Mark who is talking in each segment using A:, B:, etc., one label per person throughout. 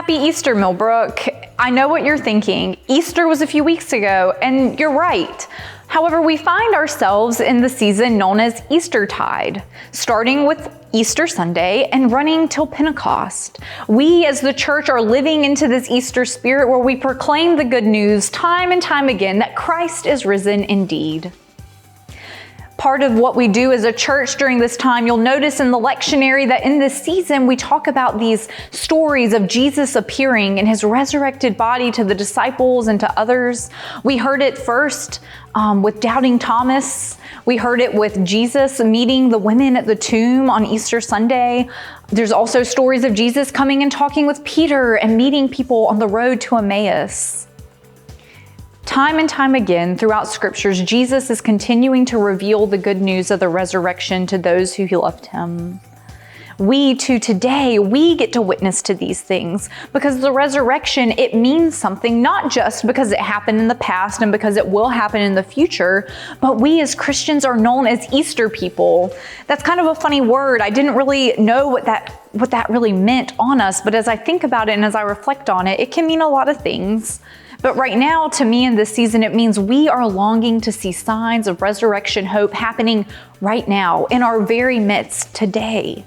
A: Happy Easter, Millbrook. I know what you're thinking. Easter was a few weeks ago, and you're right. However, we find ourselves in the season known as Eastertide, starting with Easter Sunday and running till Pentecost. We as the church are living into this Easter spirit where we proclaim the good news time and time again that Christ is risen indeed. Part of what we do as a church during this time, you'll notice in the lectionary that in this season we talk about these stories of Jesus appearing in his resurrected body to the disciples and to others. We heard it first with doubting Thomas. We heard it with Jesus meeting the women at the tomb on Easter Sunday. There's also stories of Jesus coming and talking with Peter and meeting people on the road to Emmaus. Time and time again throughout scriptures, Jesus is continuing to reveal the good news of the resurrection to those who loved him. We too today, we get to witness to these things because the resurrection, it means something, not just because it happened in the past and because it will happen in the future, but we as Christians are known as Easter people. That's kind of a funny word. I didn't really know what that really meant on us, but as I think about it and as I reflect on it, it can mean a lot of things. But right now, to me in this season, it means we are longing to see signs of resurrection hope happening right now in our very midst today.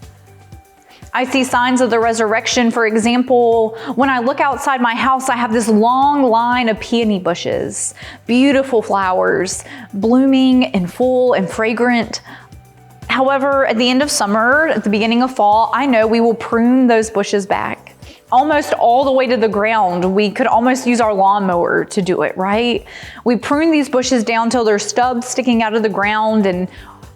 A: I see signs of the resurrection. For example, when I look outside my house, I have this long line of peony bushes, beautiful flowers, blooming and full and fragrant. However, at the end of summer, at the beginning of fall, I know we will prune those bushes back. Almost all the way to the ground. We could almost use our lawnmower to do it, right? We prune these bushes down till there's stubs sticking out of the ground, and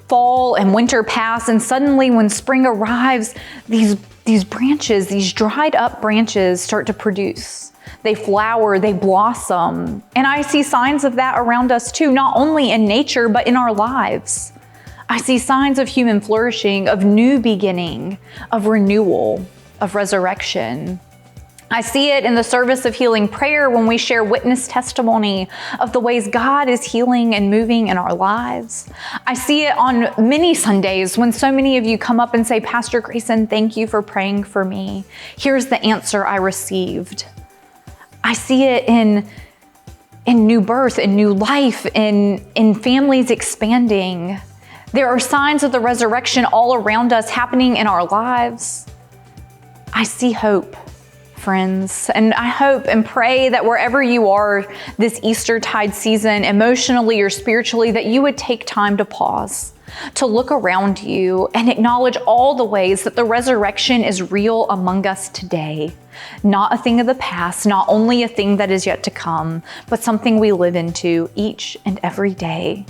A: fall and winter pass, and suddenly when spring arrives, these branches, these dried up branches start to produce. They flower, they blossom. And I see signs of that around us too, not only in nature, but in our lives. I see signs of human flourishing, of new beginning, of renewal, of resurrection. I see it in the service of healing prayer when we share witness testimony of the ways God is healing and moving in our lives. I see it on many Sundays when so many of you come up and say, Pastor Grayson, thank you for praying for me. Here's the answer I received. I see it in new birth, in new life, in families expanding. There are signs of the resurrection all around us happening in our lives. I see hope, friends, and I hope and pray that wherever you are this Eastertide season, emotionally or spiritually, that you would take time to pause, to look around you and acknowledge all the ways that the resurrection is real among us today. Not a thing of the past, not only a thing that is yet to come, but something we live into each and every day.